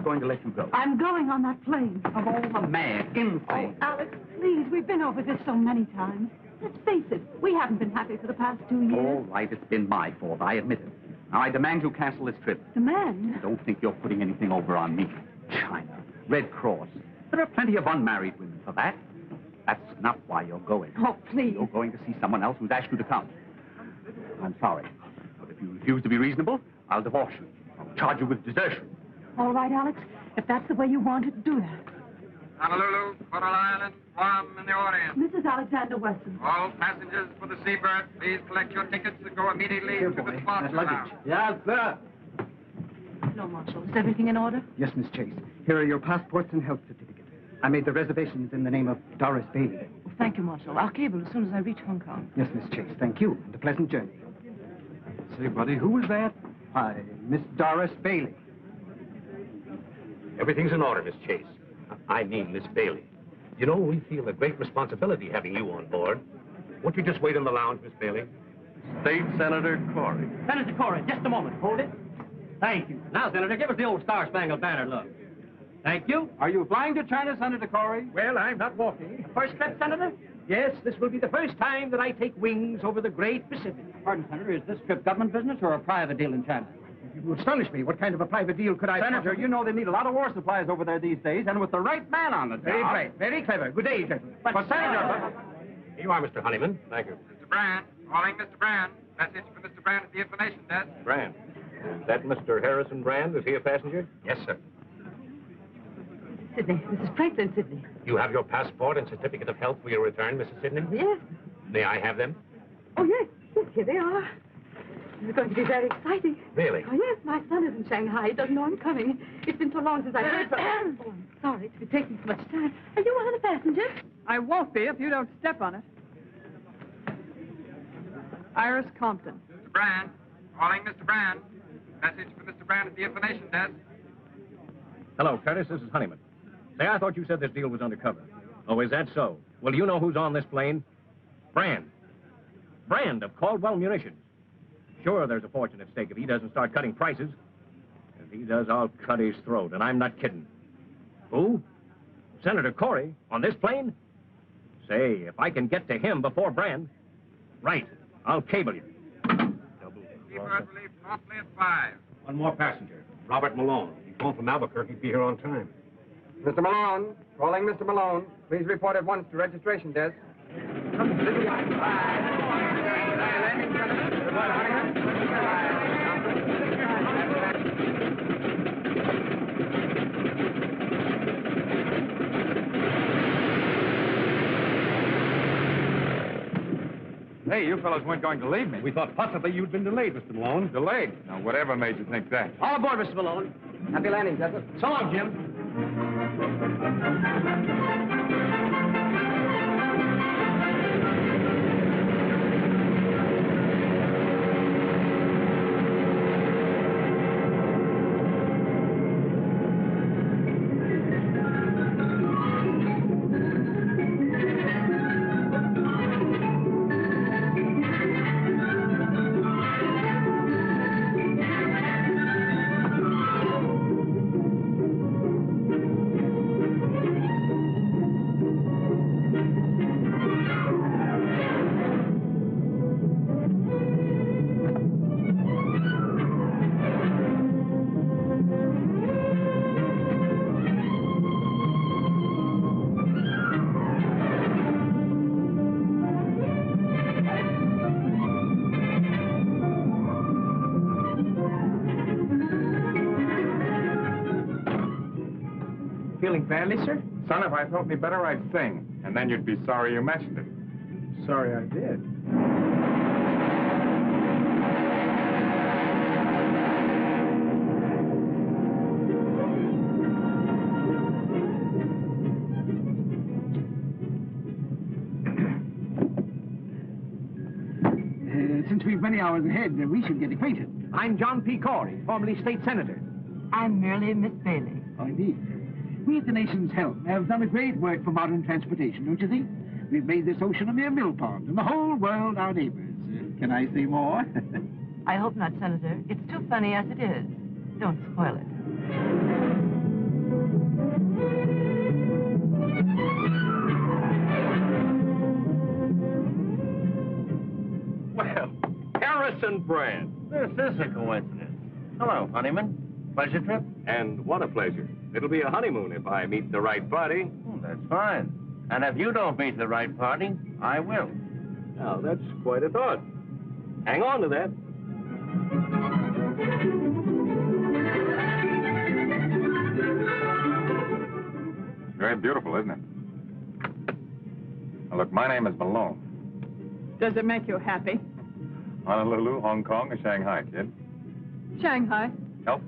Going to let you go. I'm going on that plane. Of all the mad, insane. Oh, Alex, please, we've been over this so many times. Let's face it, we haven't been happy for the past 2 years. All right, it's been my fault, I admit it. Now, I demand you cancel this trip. Demand? Don't think you're putting anything over on me. China, Red Cross. There are plenty of unmarried women for that. That's not why you're going. Oh, please. You're going to see someone else who's asked you to come. I'm sorry, but if you refuse to be reasonable, I'll divorce you. I'll charge you with desertion. All right, Alex, if that's the way you want it, do that. Honolulu, Coral Island, Guam, and the Orient. Mrs. Alexander Wesson. All passengers for the Seabird, please collect your tickets and go immediately to the spot lounge. Yes, sir. No, Marshal. Is everything in order? Yes, Miss Chase. Here are your passports and health certificate. I made the reservations in the name of Doris Bailey. Oh, thank you, Marshal. I'll cable as soon as I reach Hong Kong. Yes, Miss Chase. Thank you, and a pleasant journey. Say, buddy, who was that? Hi, Miss Doris Bailey. Everything's in order, Miss Chase. I mean, Miss Bailey. You know, we feel a great responsibility having you on board. Won't you just wait in the lounge, Miss Bailey? State Senator Corey. Senator Corey, just a moment. Hold it. Thank you. Now, Senator, give us the old Star-Spangled Banner look. Thank you. Are you flying to China, Senator Corey? Well, I'm not walking. First trip, Senator? Yes, this will be the first time that I take wings over the great Pacific. Pardon, Senator, is this trip government business or a private deal in China? You astonish me. What kind of a private deal could I... Senator, you know they need a lot of war supplies over there these days, and with the right man on the job... Very bright, very clever. Good day, gentlemen. But Senator... Here you are, Mr. Honeyman. Thank you. Mr. Brand, calling Mr. Brand. Message for Mr. Brand at the information desk. Brand. Is that Mr. Harrison Brand? Is he a passenger? Yes, sir. Sydney. Mrs. Franklin, Sydney. You have your passport and certificate of health for your return, Mrs. Sidney? Yes. May I have them? Oh, yes. Yes, here they are. This is going to be very exciting. Really? Oh, yes. My son is in Shanghai. He doesn't know I'm coming. It's been so long since I've heard from him. Oh, I'm sorry to be taking so much time. Are you one of the passengers? I won't be if you don't step on it. Iris Compton. Mr. Brand, calling Mr. Brand. Message for Mr. Brand at the information desk. Hello, Curtis. This is Honeyman. Say, I thought you said this deal was undercover. Oh, is that so? Well, do you know who's on this plane? Brand. Brand of Caldwell Munitions. Sure, there's a fortune at stake if he doesn't start cutting prices. If he does, I'll cut his throat, and I'm not kidding. Who? Senator Corey on this plane? Say, if I can get to him before Brand... Right, I'll cable you. Seabird will leave promptly at 5. One more passenger, Robert Malone. He's home from Albuquerque. Be here on time. Mr. Malone, calling Mr. Malone. Please report at once to registration desk. Hey, you fellows weren't going to leave me. We thought possibly you'd been delayed, Mr. Malone. Delayed? Now, whatever made you think that? All aboard, Mr. Malone. Happy landing, gentlemen. So long, Jim. badly, sir? Son, if I felt any better, I'd sing. And then you'd be sorry you mentioned it. Sorry I did. Since we've many hours ahead, we should get acquainted. I'm John P. Corey, formerly state senator. I'm merely Miss Bailey. Oh, indeed. We at the nation's helm have done a great work for modern transportation, don't you think? We've made this ocean a mere mill pond, and the whole world our neighbors. Can I say more? I hope not, Senator. It's too funny as it is. Don't spoil it. Well, Harrison Brand. This is a coincidence. Hello, Honeyman. Pleasure trip? And what a pleasure. It'll be a honeymoon if I meet the right party. Oh, that's fine. And if you don't meet the right party, I will. Now, that's quite a thought. Hang on to that. Very beautiful, isn't it? Now, look, my name is Malone. Does it make you happy? Honolulu, Hong Kong, or Shanghai, kid? Shanghai? Help?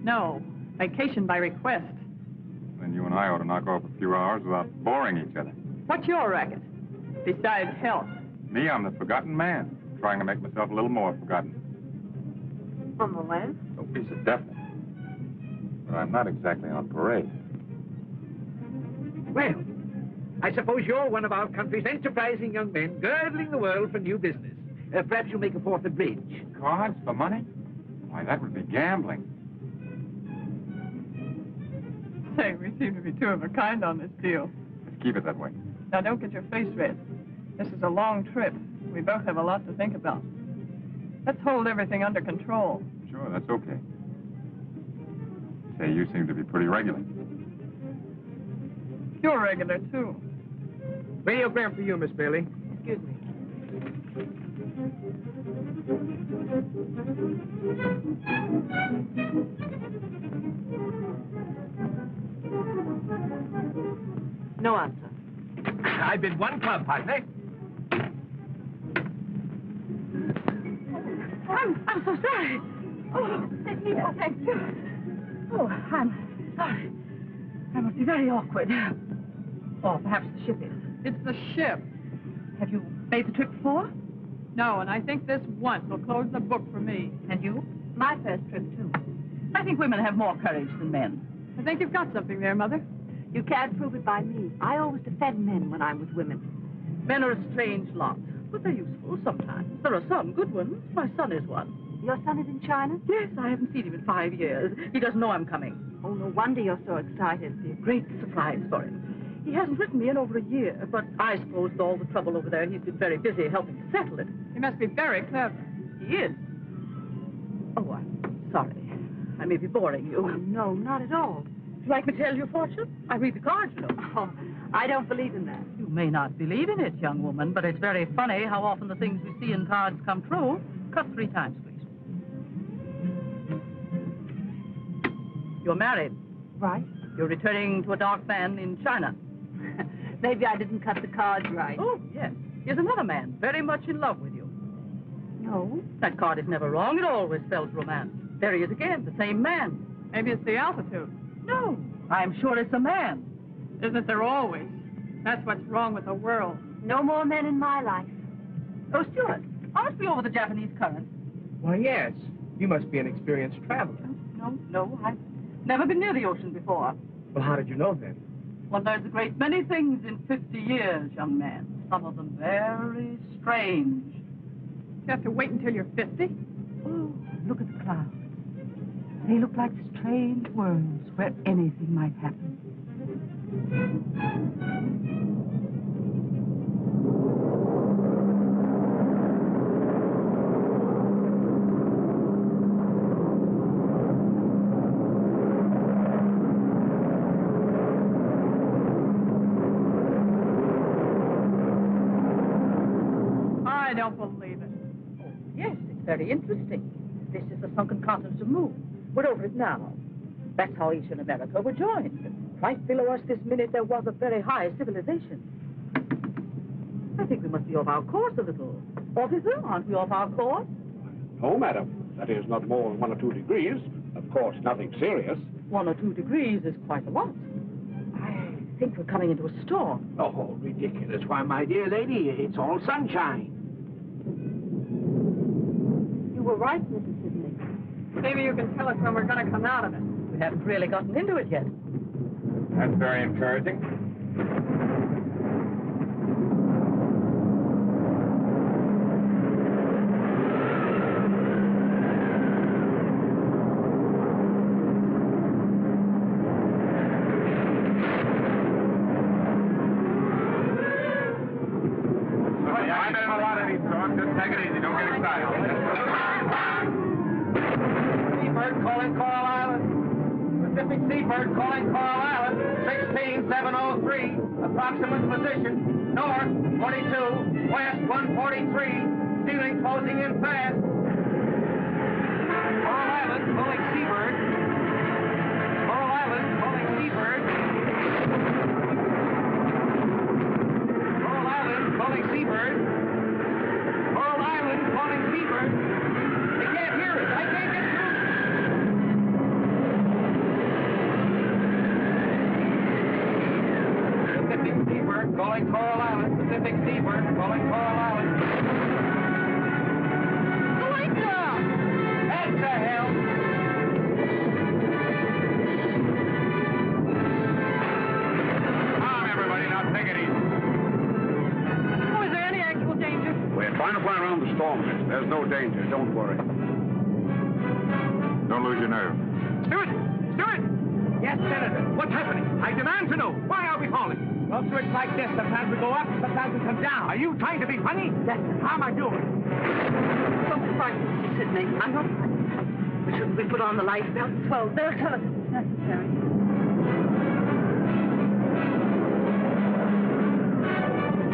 No. Vacation by request. Then you and I ought to knock off a few hours without boring each other. What's your racket? Besides health. Me, I'm the forgotten man, trying to make myself a little more forgotten. From the land? No piece of definite. But I'm not exactly on parade. Well, I suppose you're one of our country's enterprising young men, girdling the world for new business. Perhaps you'll make a fourth of bridge. Cards for money? Why, that would be gambling. Say, we seem to be two of a kind on this deal. Let's keep it that way. Now, don't get your face red. This is a long trip. We both have a lot to think about. Let's hold everything under control. Sure, that's okay. Say, you seem to be pretty regular. You're regular, too. Radiogram for you, Miss Bailey. Excuse me. No answer. I've been one club, partner. I'm so sorry. Oh, thank you. Oh, I'm sorry. I must be very awkward. Or perhaps the ship is. It's the ship. Have you made the trip before? No, and I think this once will close the book for me. And you? My first trip, too. I think women have more courage than men. I think you've got something there, Mother. You can't prove it by me. I always defend men when I'm with women. Men are a strange lot, but they're useful sometimes. There are some good ones. My son is one. Your son is in China? Yes, I haven't seen him in 5 years. He doesn't know I'm coming. Oh, no wonder you're so excited. It'll be a great surprise for him. He hasn't written me in over a year, but I suppose with all the trouble over there, he's been very busy helping to settle it. He must be very clever. He is. Oh, I'm sorry. I may be boring you. Oh, no, not at all. Would you like me to tell your fortune? I read the cards, you know. Oh, I don't believe in that. You may not believe in it, young woman, but it's very funny how often the things we see in cards come true. Cut 3 times, please. You're married. Right. You're returning to a dark man in China. Maybe I didn't cut the cards right. Oh, yes. Here's another man, very much in love with you. No. That card is never wrong. It always spells romance. There he is again, the same man. Maybe it's the altitude. No. I'm sure it's a man. Isn't there always? That's what's wrong with the world. No more men in my life. Oh, Stuart, aren't we over the Japanese current? Why, yes. You must be an experienced traveler. No, I've never been near the ocean before. Well, how did you know then? Well, there's a great many things in 50 years, young man. Some of them very strange. You have to wait until you're 50? Oh, look at the clouds. They look like strange worlds where anything might happen. I don't believe it. Oh, yes, it's very interesting. This is the sunken continent of Moon. We're over it now. That's how Eastern America were joined. Right below us this minute there was a very high civilization. I think we must be off our course a little. Officer, aren't we off our course? No, madam. That is not more than 1 or 2 degrees. Of course, nothing serious. 1 or 2 degrees is quite a lot. I think we're coming into a storm. Oh, ridiculous. Why, my dear lady, it's all sunshine. You were right, Mrs. Sidney. Maybe you can tell us when we're going to come out of it. We haven't really gotten into it yet. That's very encouraging. Seabird calling Coral Island. Pacific Seabird calling Coral Island. 16703. Approximate position. North 42. West 143. Ceiling closing in fast. Coral Island calling Seabird. Coral Island calling Seabird. Coral Island calling Seabird. Coral Island calling Seabird. They can't hear us. I can't get through. Pacific Seabird calling Coral Island. Pacific Seabird calling Coral Island. The lights are out. That's the hell. Calm, everybody. Now take it easy. Oh, is there any actual danger? We're trying to fly around the storm, miss. There's no danger. Don't worry. Don't lose your nerve. Stewart! Stewart! Yes, Senator. What's happening? I demand to know. Why are we falling? Well, so it's like this. Sometimes we go up, sometimes we come down. Are you trying to be funny? Yes, sir. How am I doing? Don't be frightened, Mr. Sidney. I'm not frightened. But shouldn't we put on the life belts? Well, they'll tell us if it's necessary.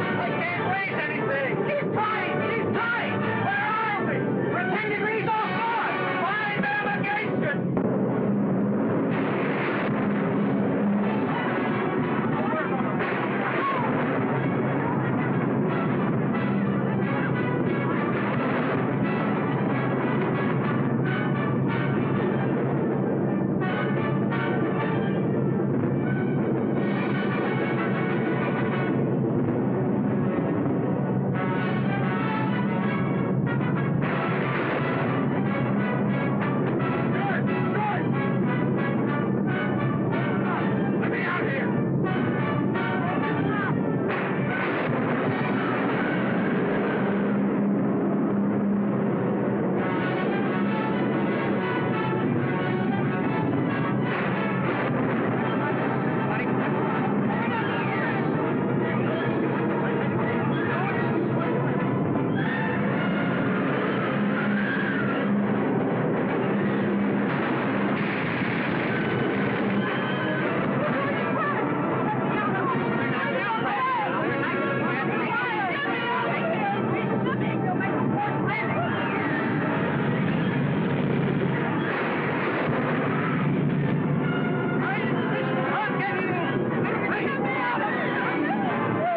I can't raise anything. Keep trying. Keep trying. Where are we? We're 10 degrees off north. Find navigation. Let me out here.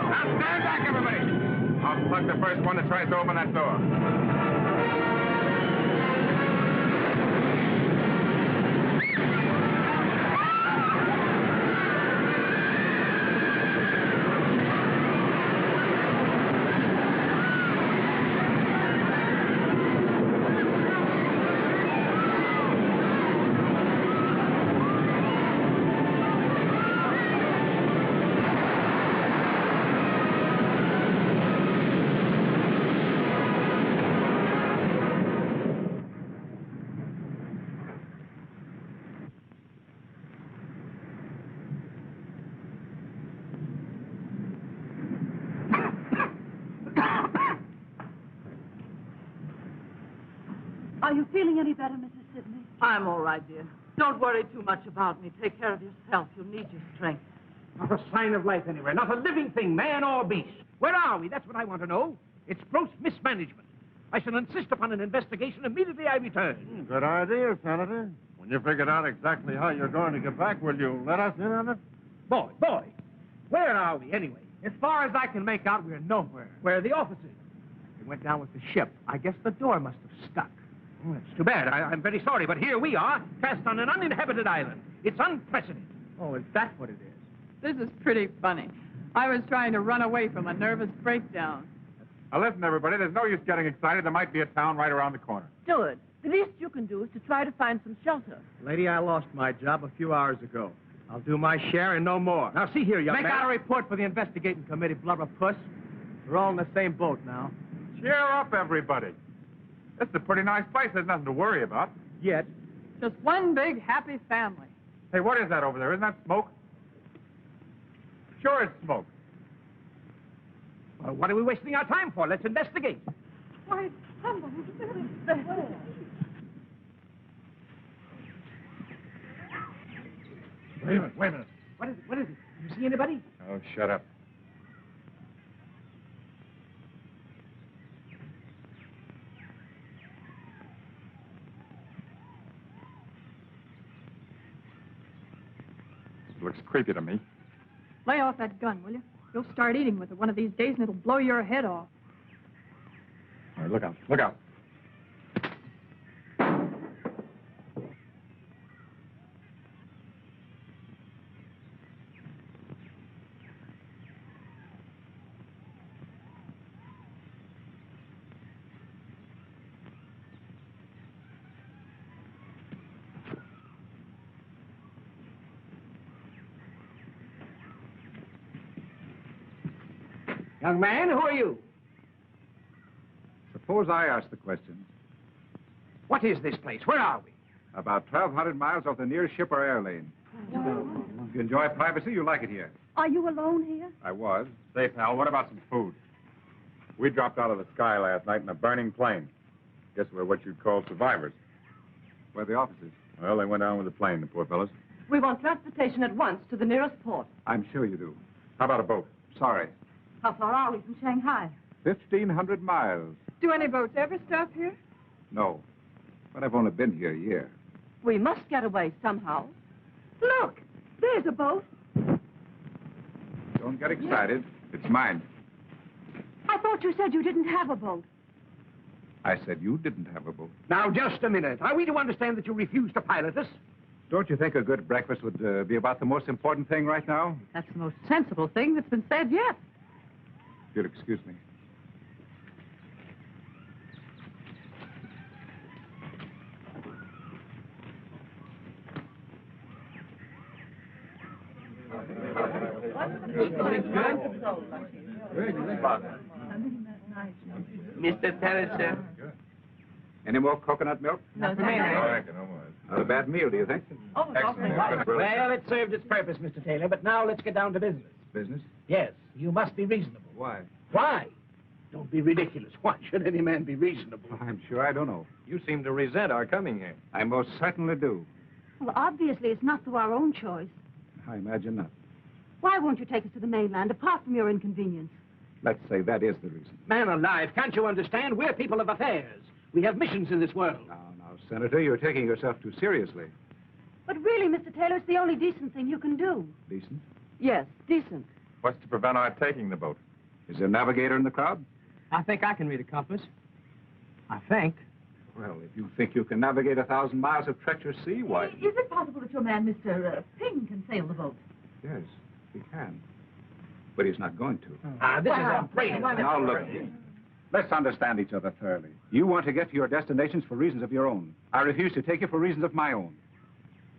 Now stand back, everybody. I'll plug the first one that tries to open that door. Are you feeling any better, Mrs. Sidney? I'm all right, dear. Don't worry too much about me. Take care of yourself. You'll need your strength. Not a sign of life anywhere. Not a living thing, man or beast. Where are we? That's what I want to know. It's gross mismanagement. I shall insist upon an investigation immediately I return. Good idea, Senator. When you figured out exactly how you're going to get back, will you let us in on it? Boy, where are we anyway? As far as I can make out, we're nowhere. Where are the officers? They went down with the ship. I guess the door must have stuck. Oh, it's too bad. I'm very sorry, but here we are, cast on an uninhabited island. It's unprecedented. Oh, is that what it is? This is pretty funny. I was trying to run away from a nervous breakdown. Now, listen, everybody, there's no use getting excited. There might be a town right around the corner. Steward, the least you can do is to try to find some shelter. Lady, I lost my job a few hours ago. I'll do my share and no more. Now, see here, young Make man. out a report for the investigating committee, blubber puss. We're all in the same boat now. Cheer up, everybody. This is a pretty nice place. There's nothing to worry about. Yet. Just one big happy family. Hey, what is that over there? Isn't that smoke? Sure it's smoke. Well, what are we wasting our time for? Let's investigate. Why, somebody's Wait a minute. What is it? You see anybody? Oh, shut up. Looks creepy to me. Lay off that gun, will you? You'll start eating with it one of these days and it'll blow your head off. All right, look out. Look out. Young man, who are you? Suppose I ask the question. What is this place? Where are we? About 1,200 miles off the nearest ship or air lane. If you enjoy privacy, you like it here. Are you alone here? I was. Say, pal, what about some food? We dropped out of the sky last night in a burning plane. Guess we're what you'd call survivors. Where are the officers? Well, they went down with the plane, the poor fellows. We want transportation at once to the nearest port. I'm sure you do. How about a boat? Sorry. How far are we from Shanghai? 1,500 miles. Do any boats ever stop here? No. But I've only been here a year. We must get away somehow. Look, there's a boat. Don't get excited. It's mine. I thought you said you didn't have a boat. I said you didn't have a boat. Now, just a minute. Are we to understand that you refuse to pilot us? Don't you think a good breakfast would be about the most important thing right now? That's the most sensible thing that's been said yet. If you'll excuse me. Mr. Teller, sir. Any more coconut milk? No, Not a bad meal, do you think? Well, it served its purpose, Mr. Taylor, but now let's get down to business. Business? Yes, you must be reasonable. Why? Why? Don't be ridiculous. Why should any man be reasonable? I'm sure I don't know. You seem to resent our coming here. I most certainly do. Well, obviously, it's not through our own choice. I imagine not. Why won't you take us to the mainland, apart from your inconvenience? Let's say that is the reason. Man alive, can't you understand? We're people of affairs. We have missions in this world. Now, Senator, you're taking yourself too seriously. But really, Mr. Taylor, it's the only decent thing you can do. Decent? Yes, decent. What's to prevent our taking the boat? Is there a navigator in the crowd? I think I can read a compass. I think. Well, if you think you can navigate 1,000 miles of treacherous sea, why? Is it possible that your man, Mr. Ping, can sail the boat? Yes, he can. But he's not going to. This is a great... Now, look, let's understand each other thoroughly. You want to get to your destinations for reasons of your own. I refuse to take you for reasons of my own.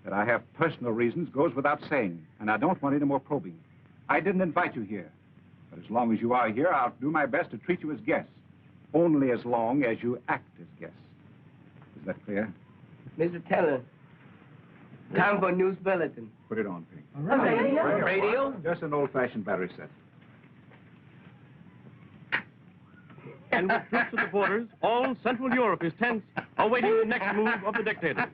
That I have personal reasons goes without saying, and I don't want any more probing. I didn't invite you here. But as long as you are here, I'll do my best to treat you as guests. Only as long as you act as guests. Is that clear? Mr. Teller, time for news bulletin. Put it on, Pink. Radio? Just an old-fashioned battery set. And with troops at the borders, all Central Europe is tense, awaiting the next move of the dictators.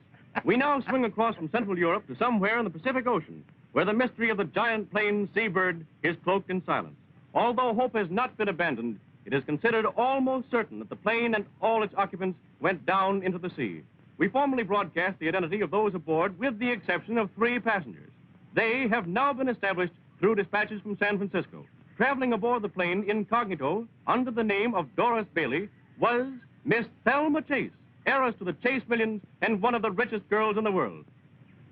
We now swing across from Central Europe to somewhere in the Pacific Ocean, where the mystery of the giant plane seabird is cloaked in silence. Although hope has not been abandoned, it is considered almost certain that the plane and all its occupants went down into the sea. We formally broadcast the identity of those aboard, with the exception of 3 passengers. They have now been established through dispatches from San Francisco. Traveling aboard the plane incognito under the name of Doris Bailey was Miss Thelma Chase, heiress to the Chase millions and one of the richest girls in the world.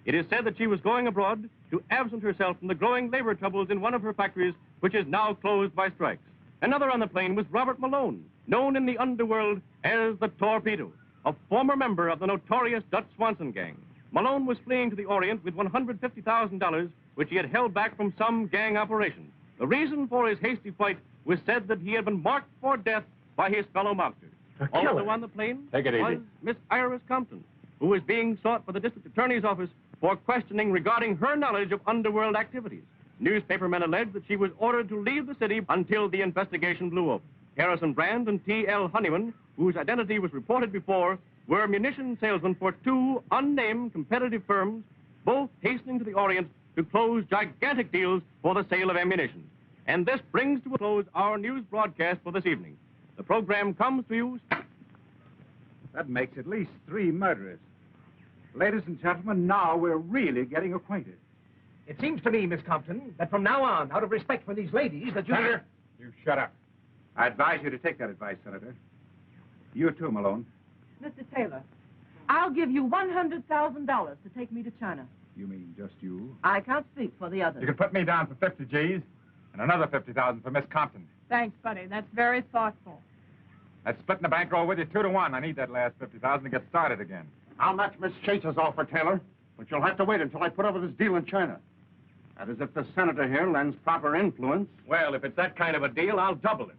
It is said that she was going abroad to absent herself from the growing labor troubles in one of her factories, which is now closed by strikes. Another on the plane was Robert Malone, known in the underworld as the Torpedo, a former member of the notorious Dutch Swanson gang. Malone was fleeing to the Orient with $150,000, which he had held back from some gang operation. The reason for his hasty flight was said that he had been marked for death by his fellow mobsters. Also on the plane Take it was easy. Miss Iris Compton, who was being sought by the district attorney's office for questioning regarding her knowledge of underworld activities. Newspapermen alleged that she was ordered to leave the city until the investigation blew up. Harrison Brand and T.L. Honeyman, whose identity was reported before, were munition salesmen for two unnamed competitive firms, both hastening to the Orient to close gigantic deals for the sale of ammunition. And this brings to a close our news broadcast for this evening. The program comes to you... That makes at least 3 murderers. Ladies and gentlemen, now we're really getting acquainted. It seems to me, Miss Compton, that from now on, out of respect for these ladies, that you... Senator, you shut up. I advise you to take that advice, Senator. You too, Malone. Mr. Taylor, I'll give you $100,000 to take me to China. You mean just you? I can't speak for the others. You can put me down for 50 G's and another 50,000 for Miss Compton. Thanks, buddy. That's very thoughtful. That's splitting the bankroll with you 2 to 1. I need that last 50,000 to get started again. I'll match Miss Chase's offer, Taylor, but you'll have to wait until I put over this deal in China. That is, if the senator here lends proper influence. Well, if it's that kind of a deal, I'll double it.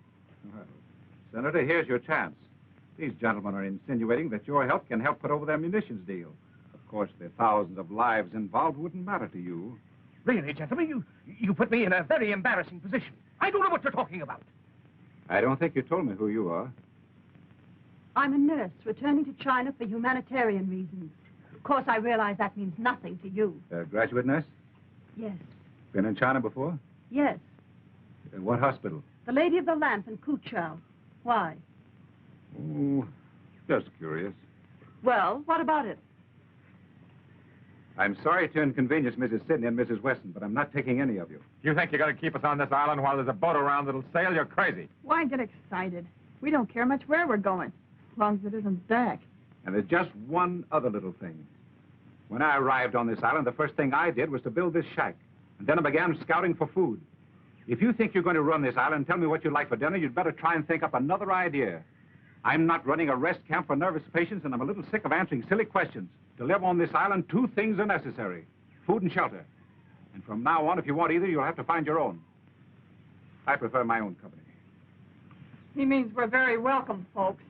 Well, Senator, here's your chance. These gentlemen are insinuating that your help can help put over their munitions deal. Of course, the thousands of lives involved wouldn't matter to you. Really, gentlemen, you put me in a very embarrassing position. I don't know what you're talking about. I don't think you told me who you are. I'm a nurse returning to China for humanitarian reasons. Of course, I realize that means nothing to you. Graduate nurse? Yes. Been in China before? Yes. What hospital? The Lady of the Lamp in Kuchao. Why? Oh, just curious. Well, what about it? I'm sorry to inconvenience Mrs. Sidney and Mrs. Wesson, but I'm not taking any of you. You think you're going to keep us on this island while there's a boat around that'll sail? You're crazy. Why get excited? We don't care much where we're going, as long as it isn't back. And there's just one other little thing. When I arrived on this island, the first thing I did was to build this shack. And then I began scouting for food. If you think you're going to run this island and tell me what you'd like for dinner, you'd better try and think up another idea. I'm not running a rest camp for nervous patients, and I'm a little sick of answering silly questions. To live on this island, 2 things are necessary: food and shelter. And from now on, if you want either, you'll have to find your own. I prefer my own company. He means we're very welcome, folks.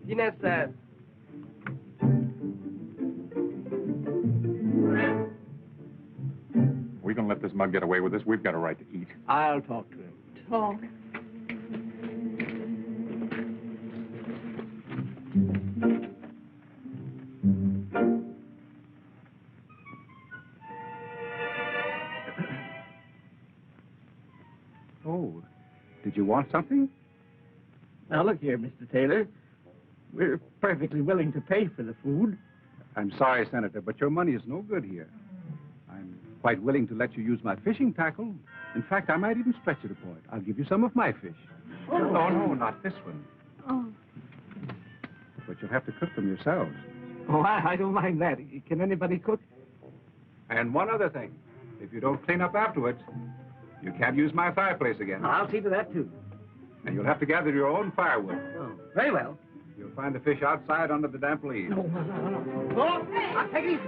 Ines says. We can let this mug get away with this. We've got a right to eat. I'll talk to him. Talk. Oh, did you want something? Now, look here, Mr. Taylor. We're perfectly willing to pay for the food. I'm sorry, Senator, but your money is no good here. I'm quite willing to let you use my fishing tackle. In fact, I might even stretch it a point. I'll give you some of my fish. Oh. No, not this one. Oh. But you'll have to cook them yourselves. Oh, I don't mind that. Can anybody cook? And one other thing. If you don't clean up afterwards, you can't use my fireplace again. I'll see to that, too. And you'll have to gather your own firewood. Oh, very well. You'll find the fish outside under the damp leaves. No. Oh, I'll take it easy.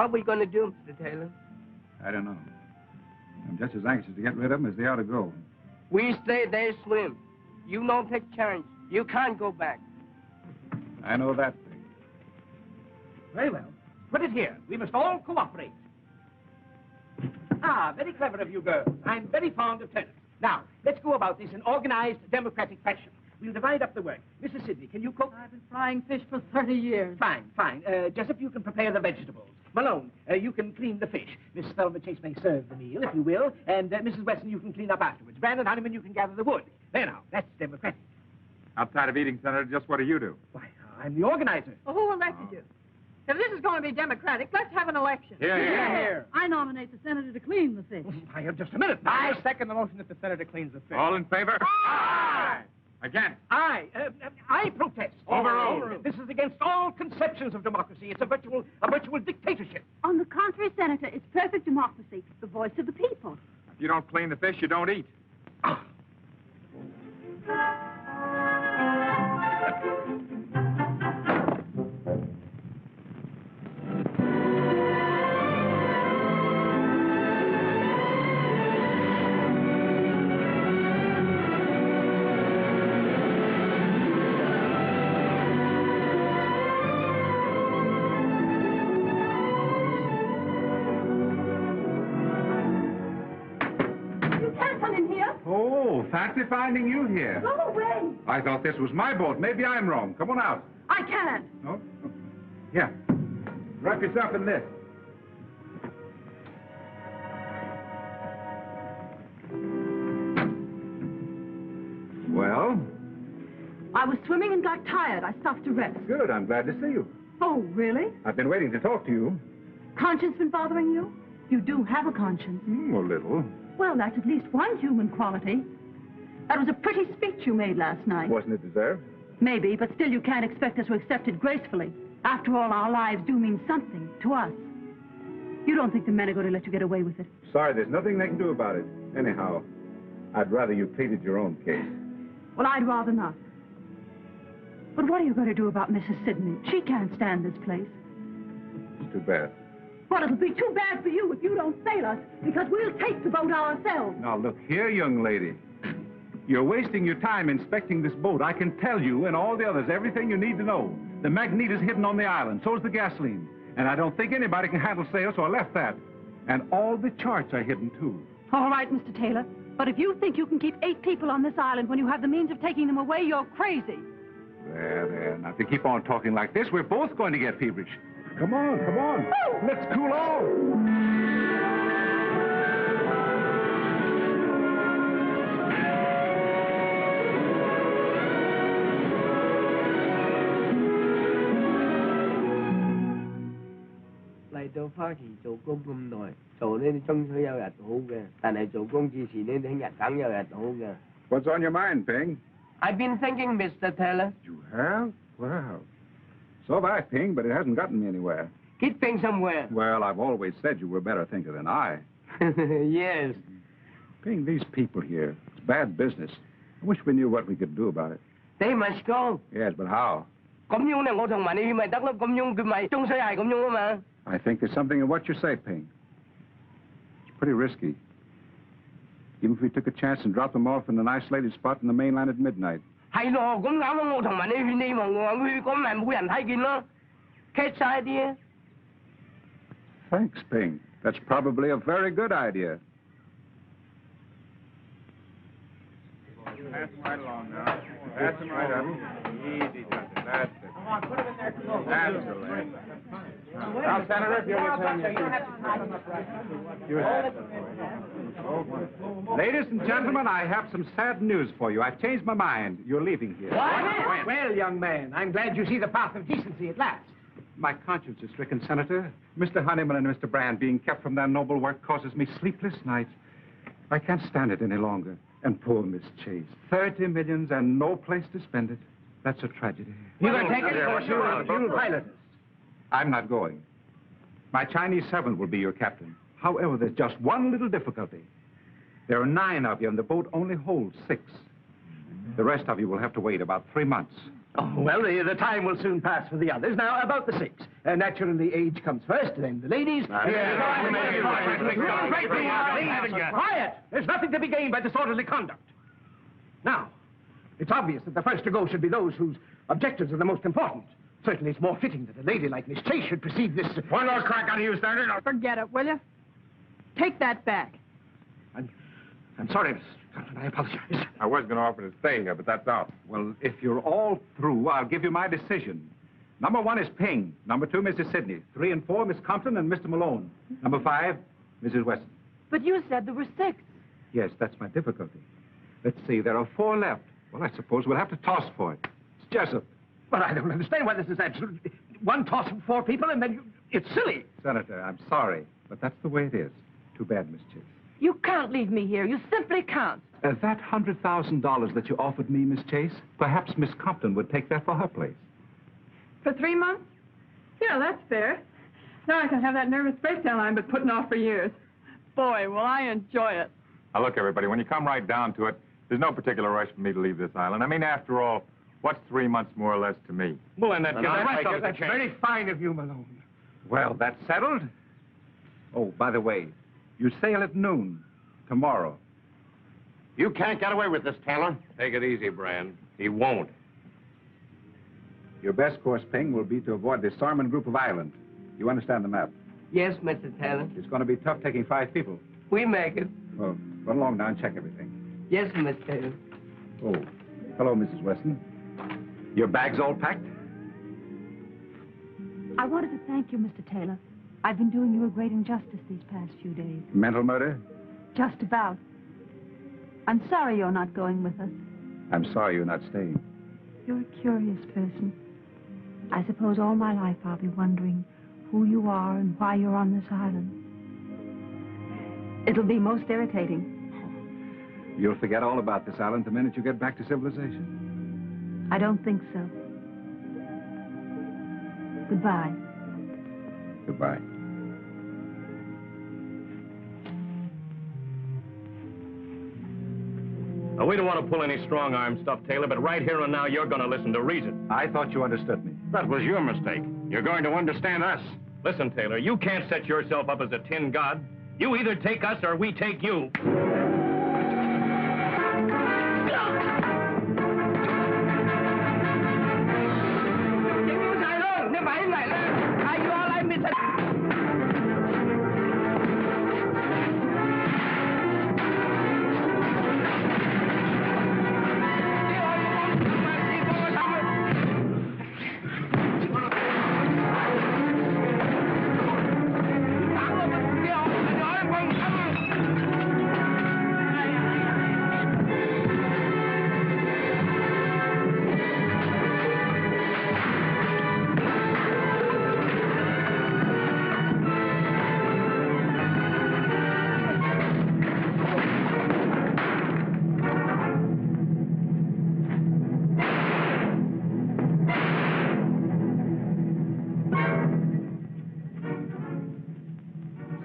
What are we going to do, Mr. Taylor? I don't know. I'm just as anxious to get rid of them as they ought to go. We stay there, Slim. You don't take chance. You can't go back. I know that thing. Very well. Put it here. We must all cooperate. Ah, very clever of you girls. I'm very fond of tennis. Now, let's go about this in organized, democratic fashion. We'll divide up the work. Mrs. Sidney, can you cook? I've been frying fish for 30 years. Fine, fine. Jessup, you can prepare the vegetables. Malone, you can clean the fish. Miss Thelma Chase may serve the meal, if you will. And Mrs. Wesson, you can clean up afterwards. Brandon Honeyman, you can gather the wood. There now, that's democratic. Outside of eating, Senator, just what do you do? Why, I'm the organizer. Well, who elected you? If this is going to be democratic, let's have an election. Here. I nominate the senator to clean the fish. Why, just a minute. I second the motion that the senator cleans the fish. All in favor? Aye! Again? I protest. Overruled. This is against all conceptions of democracy. It's a virtual dictatorship. On the contrary, Senator, it's perfect democracy, the voice of the people. If you don't clean the fish, you don't eat. Fancy finding you here. Go away. I thought this was my boat. Maybe I'm wrong. Come on out. I can't. No? Here. Wrap yourself in this. Well? I was swimming and got tired. I stopped to rest. Good. I'm glad to see you. Oh, really? I've been waiting to talk to you. Conscience been bothering you? You do have a conscience. A little. Well, that's at least one human quality. That was a pretty speech you made last night. Wasn't it deserved? Maybe, but still you can't expect us to accept it gracefully. After all, our lives do mean something to us. You don't think the men are going to let you get away with it? Sorry, there's nothing they can do about it. Anyhow, I'd rather you pleaded your own case. Well, I'd rather not. But what are you going to do about Mrs. Sidney? She can't stand this place. It's too bad. Well, it'll be too bad for you if you don't sail us, because we'll take the boat ourselves. Now, look here, young lady. You're wasting your time inspecting this boat. I can tell you and all the others everything you need to know. The magnet is hidden on the island. So's the gasoline. And I don't think anybody can handle sails, so I left that. And all the charts are hidden, too. All right, Mr. Taylor. But if you think you can keep 8 people on this island when you have the means of taking them away, you're crazy. There. Now, if you keep on talking like this, we're both going to get feverish. Come on. Let's cool off.嚟到花旗做工咁耐，做呢啲終須有日好嘅，但係做工之前呢，聽日梗有日好嘅。What's on your mind, Ping? I've been thinking, Mr. Taylor. You have? Well, so have I, Ping, but it hasn't gotten me anywhere. Get Ping somewhere. Well, I've always said you were a better thinker than I. Yes. Ping, these people here, it's bad business. I wish we knew what we could do about it. They must go. Yes, but how? 咁樣咧，我同埋你去咪得咯，咁樣佢咪終須係咁樣啊嘛。I think there's something in what you say, Ping. It's pretty risky. Even if we took a chance and dropped them off in an isolated spot in the mainland at midnight. 係咯，咁啱啱我同埋你去希望我去，咁咪冇人睇見咯，catch晒啲啊。Thanks, Ping. That's probably a very good idea. Pass them right along now. Pass them right up. Easy, Doctor. That's it. Come on, put them in there. That's the way. Now, Senator, if you'll return your... Ladies and gentlemen, I have some sad news for you. I've changed my mind. You're leaving here. What? Well, young man, I'm glad you see the path of decency at last. My conscience is stricken, Senator. Mr. Honeyman and Mr. Brand being kept from their noble work causes me sleepless nights. I can't stand it any longer. And poor Miss Chase. 30 millions and no place to spend it. That's a tragedy. You're going to take it, or you'll pilot us. I'm not going. My Chinese servant will be your captain. However, there's just one little difficulty. There are 9 of you, and the boat only holds 6. The rest of you will have to wait about 3 months. Oh, well, the time will soon pass for the others. Now, about the 6. Naturally, age comes first, then the ladies. Quiet! There's nothing to be gained by disorderly conduct. Now, it's obvious that the first to go should be those whose objectives are the most important. Certainly, it's more fitting that a lady like Miss Chase should precede this... One more crack out of you, Standard. Forget it, will you? Take that back. I'm sorry, Miss Carlton. I apologize. I was going to offer to stay here, but that's out. Well, if you're all through, I'll give you my decision. Number 1 is Ping. Number 2, Mrs. Sidney. 3 and 4, Miss Compton and Mr. Malone. Number 5, Mrs. Wesson. But you said there were 6. Yes, that's my difficulty. Let's see, there are 4 left. Well, I suppose we'll have to toss for it. It's Jessup. But I don't understand why this is absolutely... One toss of 4 people, and then you... It's silly. Senator, I'm sorry, but that's the way it is. Too bad, Miss Chase. You can't leave me here. You simply can't. That $100,000 that you offered me, Miss Chase, perhaps Miss Compton would take that for her place. For 3 months? Yeah, that's fair. Now I can have that nervous breakdown I've been putting off for years. Boy, will I enjoy it. Now, look, everybody, when you come right down to it, there's no particular rush for me to leave this island. I mean, after all, what's 3 months more or less to me? Well, and That's very fine of you, Malone. Well, that's settled. Oh, by the way, you sail at noon tomorrow. You can't get away with this, Taylor. Take it easy, Brand. He won't. Your best course, Ping, will be to avoid the Sarman group of islands. You understand the map? Yes, Mr. Taylor. It's going to be tough taking 5 people. We make it. Well, run along now and check everything. Yes, Mr. Taylor. Oh, hello, Mrs. Wesson. Your bags all packed? I wanted to thank you, Mr. Taylor. I've been doing you a great injustice these past few days. Mental murder? Just about. I'm sorry you're not going with us. I'm sorry you're not staying. You're a curious person. I suppose all my life I'll be wondering who you are and why you're on this island. It'll be most irritating. You'll forget all about this island the minute you get back to civilization. I don't think so. Goodbye. Goodbye. Now, we don't want to pull any strong-arm stuff, Taylor, but right here and now, you're going to listen to reason. I thought you understood me. That was your mistake. You're going to understand us. Listen, Taylor, you can't set yourself up as a tin god. You either take us or we take you.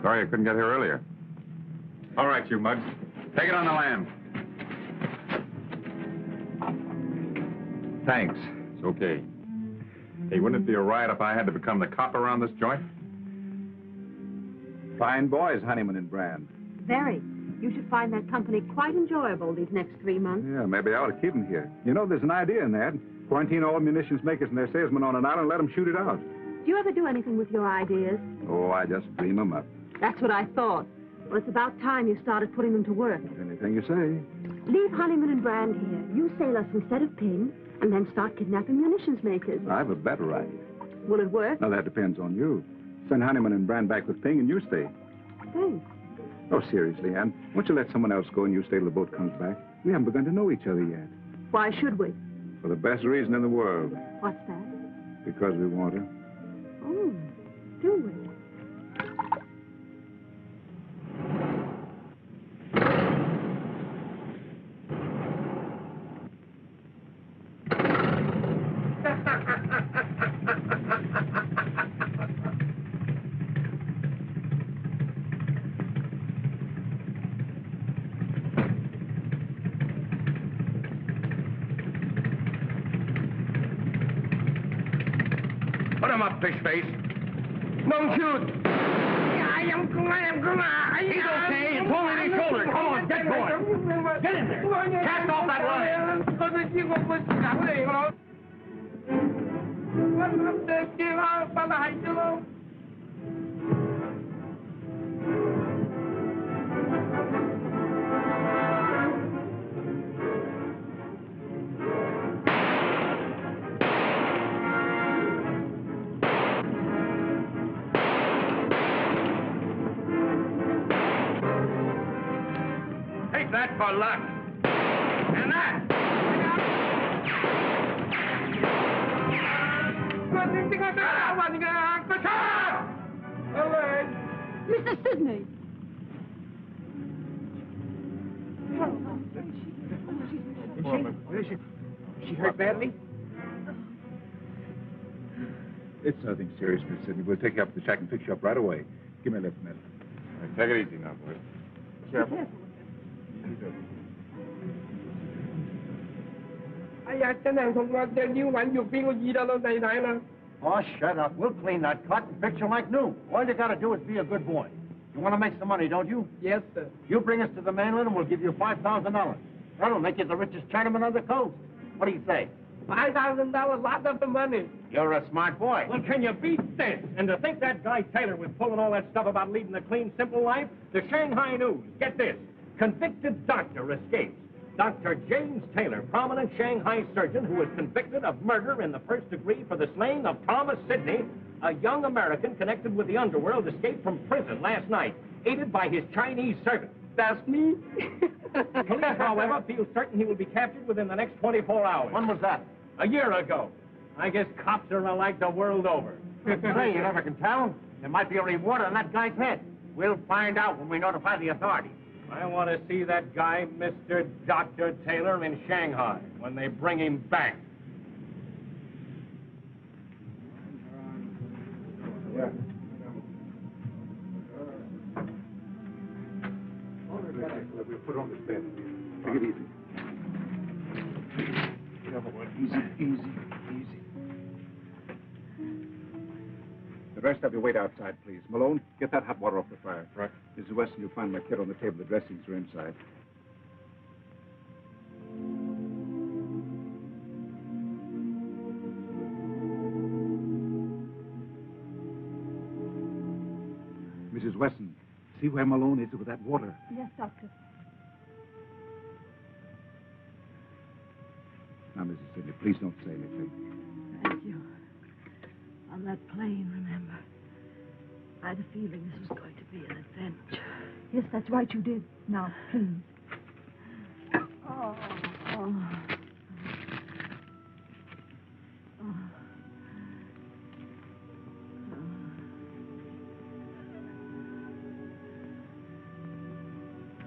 Sorry I couldn't get here earlier. All right, you mugs. Take it on the lam. Thanks. It's okay. Hey, wouldn't it be a riot if I had to become the cop around this joint? Fine boys, Honeyman and Brand. Very. You should find that company quite enjoyable these next 3 months. Yeah, maybe I ought to keep them here. You know, there's an idea in that. Quarantine all munitions makers and their salesmen on an island and let them shoot it out. Do you ever do anything with your ideas? Oh, I just dream them up. That's what I thought. Well, it's about time you started putting them to work. Anything you say. Leave Honeyman and Brand here. You sail us instead of Ping, and then start kidnapping munitions makers. I have a better idea. Will it work? Now, that depends on you. Send Honeyman and Brand back with Ping and you stay. Thanks. Oh, seriously, Ann. Won't you let someone else go and you stay till the boat comes back? We haven't begun to know each other yet. Why should we? For the best reason in the world. What's that? Because we want to. Oh, do we? him up, fish face. Don't shoot. He's okay. It's only the shoulder. Come on, get going. Get in there. Cast off that line. Take that for luck. And that. Mr. Sidney! She hurt badly? It's nothing serious, Miss Sidney. We'll take you up to the shack and fix you up right away. Give me a lift, Ned. Take it easy now, boys. Careful. Oh, shut up. We'll clean that cut and fix you like new. All you gotta do is be a good boy. You want to make some money, don't you? Yes, sir. You bring us to the mainland and we'll give you $5,000. That'll make you the richest Chinaman on the coast. What do you say? $5,000, lot of the money. You're a smart boy. Well, can you beat this? And to think that guy Taylor was pulling all that stuff about leading a clean, simple life? The Shanghai News, get this. Convicted doctor escapes. Dr. James Taylor, prominent Shanghai surgeon who was convicted of murder in the first degree for the slaying of Thomas Sidney, a young American connected with the underworld, escaped from prison last night, aided by his Chinese servant. That's me? Police, however, feel certain he will be captured within the next 24 hours. When was that? A year ago. I guess cops are alike the world over. Say, you never can tell. There might be a reward on that guy's head. We'll find out when we notify the authorities. I want to see that guy, Mr. Dr. Taylor, in Shanghai when they bring him back. Yeah. We'll put on this bed. Take it easy. Easy. The rest of you wait outside, please. Malone, get that hot water off the fire. Right. Mrs. Wesson, you'll find my kit on the table. The dressings are inside. Mrs. Wesson, see where Malone is with that water? Yes, Doctor. Now, Mrs. Sidney, please don't say anything. Thank you. On that plane, remember? I had a feeling this was going to be an adventure. Yes, that's right, you did. Now, please. Oh.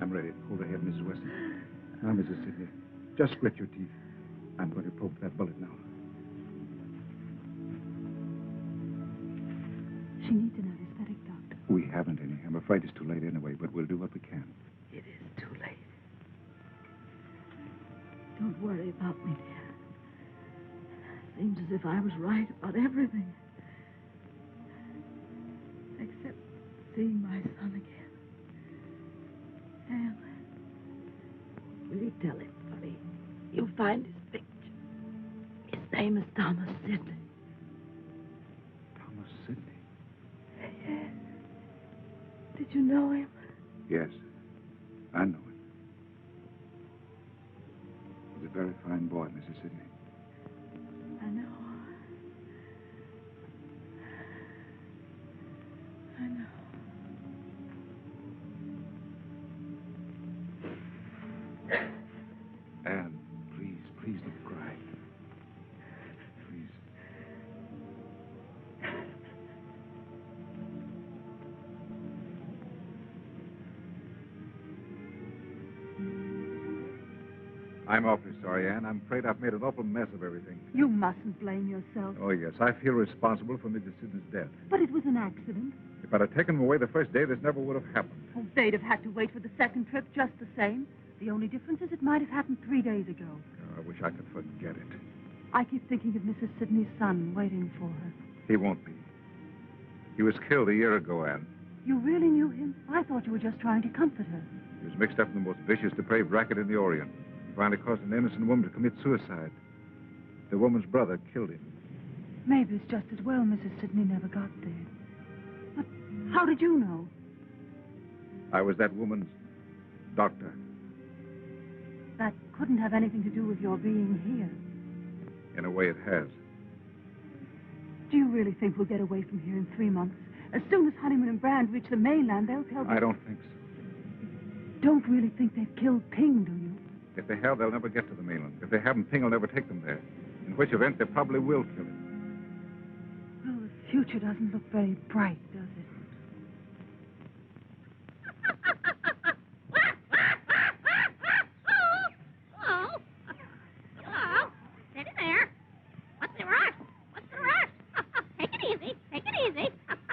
I'm ready. Hold her head, Mrs. Weston. Now, Mrs. Sidney, just grit your teeth. I'm going to poke that bullet now. She needs an anesthetic, Doctor. We haven't any. I'm afraid it's too late anyway, but we'll do what we can. It is too late. Don't worry about me, dear. Seems as if I was right about everything. Except seeing my son again. Sam, will you tell him for me? You'll find his picture. His name is Thomas Sidney. Thomas Sidney? Yes. Did you know him? Yes, I know him. He's a very fine boy, Mrs. Sidney. I know. Anne, please don't cry. Please. I'm awfully sorry, Anne. I'm afraid I've made an awful mess of everything. You mustn't blame yourself. Oh, yes. I feel responsible for Mrs. Sidney's death. But it was an accident. If I'd have taken him away the first day, this never would have happened. Oh, they'd have had to wait for the second trip just the same. The only difference is it might have happened 3 days ago. Oh, I wish I could forget it. I keep thinking of Mrs. Sidney's son waiting for her. He won't be. He was killed a year ago, Anne. You really knew him? I thought you were just trying to comfort her. He was mixed up in the most vicious, depraved racket in the Orient. Finally caused an innocent woman to commit suicide. The woman's brother killed him. Maybe it's just as well Mrs. Sidney never got there. But how did you know? I was that woman's doctor. That couldn't have anything to do with your being here. In a way, it has. Do you really think we'll get away from here in 3 months? As soon as Honeyman and Brand reach the mainland, they'll tell I don't think so. Don't really think they've killed Ping, do you? If they have, they'll never get to the mainland. If they haven't, Ping will never take them there. In which event, they probably will kill him. Well, the future doesn't look very bright, does it? Hello. Steady there. What's the rush? What's the rush? Take it easy. Take it easy.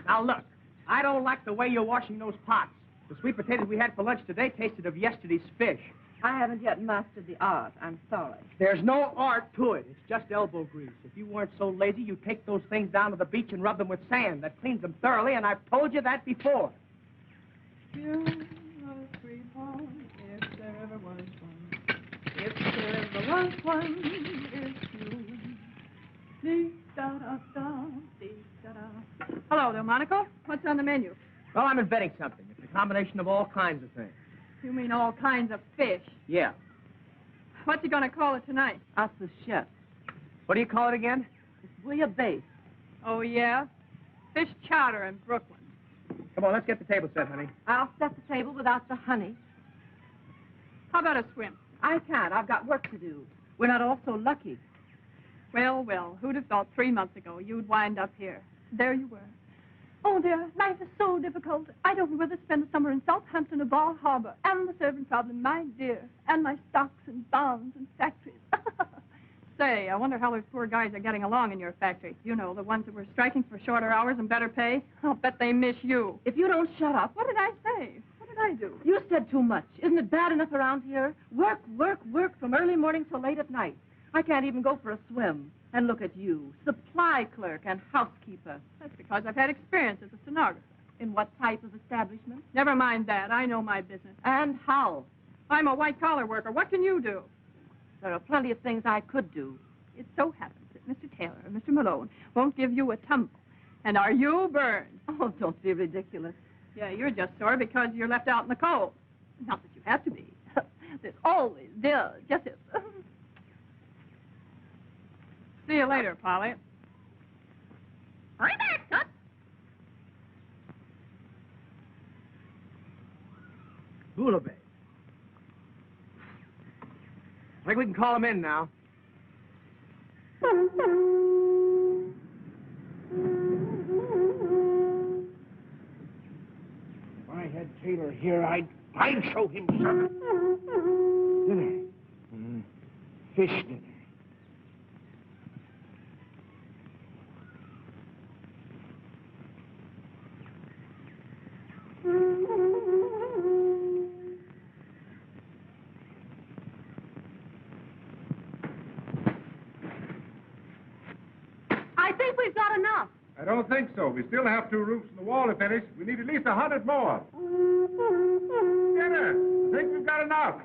Now, look, I don't like the way you're washing those pots. The sweet potatoes we had for lunch today tasted of yesterday's fish. I haven't yet mastered the art. I'm sorry. There's no art to it. It's just elbow grease. If you weren't so lazy, you'd take those things down to the beach and rub them with sand. That cleans them thoroughly, and I've told you that before. You are free fall, if there ever was one. If there ever was one, it's you. Dee-da-da-da, dee-da-da. Hello, Delmonico. What's on the menu? Well, I'm inventing something. It's a combination of all kinds of things. You mean all kinds of fish. Yeah. What's you going to call it tonight? Us the chef. What do you call it again? Bouillabaisse. Oh, yeah? Fish chowder in Brooklyn. Come on, let's get the table set, honey. I'll set the table without the honey. How about a swim? I can't. I've got work to do. We're not all so lucky. Well, well, who'd have thought 3 months ago you'd wind up here? There you were. Oh, dear, life is so difficult. I don't know whether to spend the summer in Southampton or Bar Harbor. And the servant problem, my dear. And my stocks and bonds and factories. Say, I wonder how those poor guys are getting along in your factory. You know, the ones that were striking for shorter hours and better pay. I'll bet they miss you. If you don't shut up. What did I say? What did I do? You said too much. Isn't it bad enough around here? Work, work, work from early morning till late at night. I can't even go for a swim. And look at you, supply clerk and housekeeper. That's because I've had experience as a stenographer. In what type of establishment? Never mind that. I know my business. And how? I'm a white-collar worker. What can you do? There are plenty of things I could do. It so happens that Mr. Taylor and Mr. Malone won't give you a tumble. And are you burned? Oh, don't be ridiculous. Yeah, you're just sore because you're left out in the cold. Not that you have to be. There's always just it. See you later, Polly. Hurry back, Toots. Bouillabaisse. I think we can call him in now. If I had Taylor here, I'd show him something. Dinner. Fish dinner. I think we've got enough. I don't think so. We still have 2 roofs in the wall to finish. We need at least 100 more. Dinner. I think we've got enough.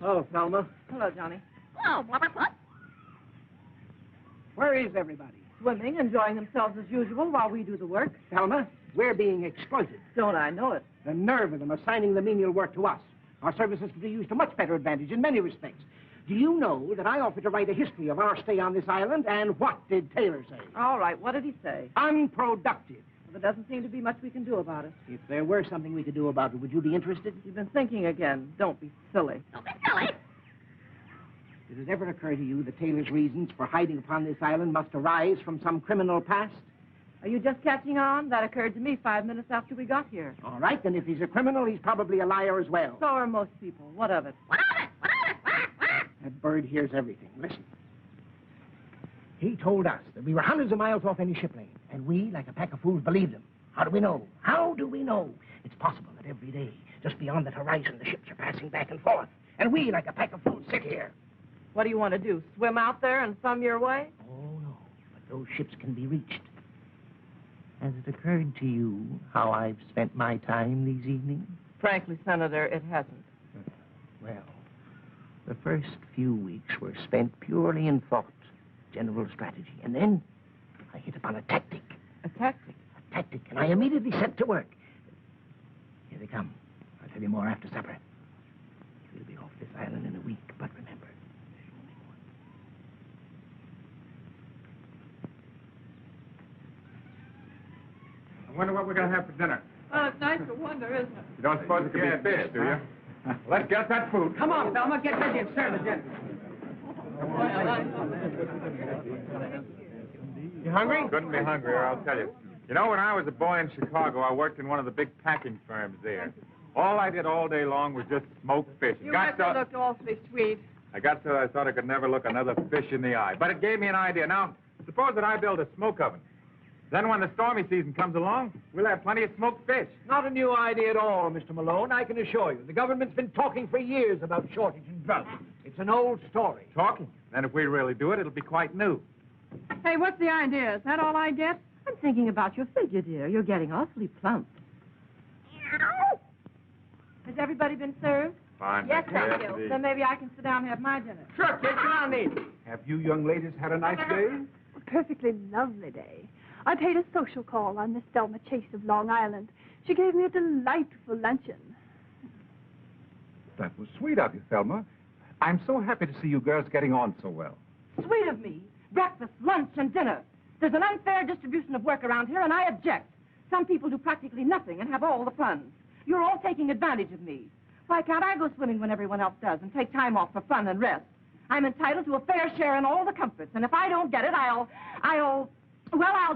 Hello, Thelma. Hello, Johnny. Hello, Blubberfoot. Where is everybody? Swimming, enjoying themselves as usual while we do the work. Thelma, we're being exploited. Don't I know it? The nerve of them assigning the menial work to us. Our services could be used to much better advantage in many respects. Do you know that I offered to write a history of our stay on this island, and what did Taylor say? All right, what did he say? Unproductive. Well, there doesn't seem to be much we can do about it. If there were something we could do about it, would you be interested? You've been thinking again. Don't be silly. Don't be silly. Did it ever occur to you that Taylor's reasons for hiding upon this island must arise from some criminal past? Are you just catching on? That occurred to me 5 minutes after we got here. All right, then if he's a criminal, he's probably a liar as well. So are most people. What of it? What of it? What of it? What? That bird hears everything. Listen. He told us that we were hundreds of miles off any ship lane, and we, like a pack of fools, believed him. How do we know? How do we know? It's possible that every day, just beyond that horizon, the ships are passing back and forth, and we, like a pack of fools, sit here. What do you want to do, swim out there and thumb your way? Oh, no, but those ships can be reached. Has it occurred to you how I've spent my time these evenings? Frankly, Senator, it hasn't. Well, the first few weeks were spent purely in thought, general strategy, and then I hit upon a tactic. A tactic? A tactic, and I immediately set to work. Here they come. I'll tell you more after supper. We'll be off this island in a week, but remember, there's only one. I wonder what we're going to have for dinner. Well, it's nice to wonder, isn't it? You don't suppose it could be fish, do you? Let's get that food. Come on, Thelma, get ready and serve the dinner. You hungry? Couldn't be hungrier, I'll tell you. You know, when I was a boy in Chicago, I worked in one of the big packing firms there. All I did all day long was just smoke fish. You must have looked awfully sweet. I got so I thought I could never look another fish in the eye. But it gave me an idea. Now, suppose that I build a smoke oven. Then when the stormy season comes along, we'll have plenty of smoked fish. Not a new idea at all, Mr. Malone, I can assure you. The government's been talking for years about shortage and drought. It's an old story. Talking? Then if we really do it, it'll be quite new. Hey, what's the idea? Is that all I get? I'm thinking about your figure, dear. You're getting awfully plump. Has everybody been served? Fine. Yes, thank you. Then maybe I can sit down and have my dinner. Sure, kid, come on in. Have you young ladies had a nice day? A perfectly lovely day. I paid a social call on Miss Thelma Chase of Long Island. She gave me a delightful luncheon. That was sweet of you, Thelma. I'm so happy to see you girls getting on so well. Sweet of me. Breakfast, lunch, and dinner. There's an unfair distribution of work around here, and I object. Some people do practically nothing and have all the fun. You're all taking advantage of me. Why can't I go swimming when everyone else does and take time off for fun and rest? I'm entitled to a fair share in all the comforts, and if I don't get it, I'll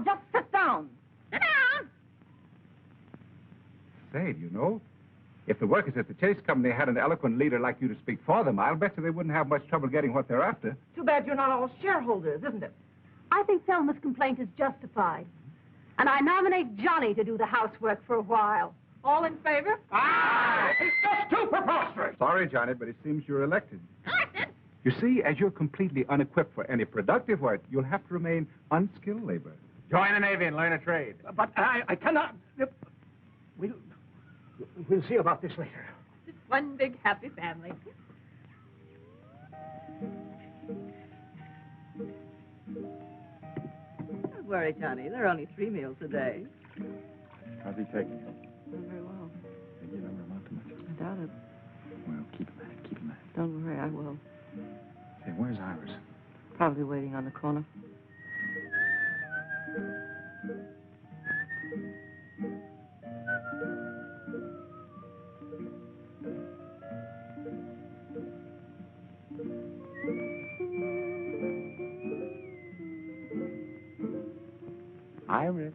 just sit down. Sit down. Say, do you know, if the workers at the Chase Company had an eloquent leader like you to speak for them, I'll bet you they wouldn't have much trouble getting what they're after. Too bad you're not all shareholders, isn't it? I think Thelma's complaint is justified. And I nominate Johnny to do the housework for a while. All in favor? Ah! It's just too preposterous! Sorry, Johnny, but it seems you're elected. Elected? You see, as you're completely unequipped for any productive work, you'll have to remain unskilled labor. Join the Navy and learn a trade. But I cannot... We'll see about this later. It's one big happy family. Don't worry, Johnny. There are only 3 meals a day. How's he taking it? Not very well. They give him not too much. I doubt it. Well, keep him at it, keep him at it. Don't worry, I will. Say, where's Iris? Probably waiting on the corner. Iris.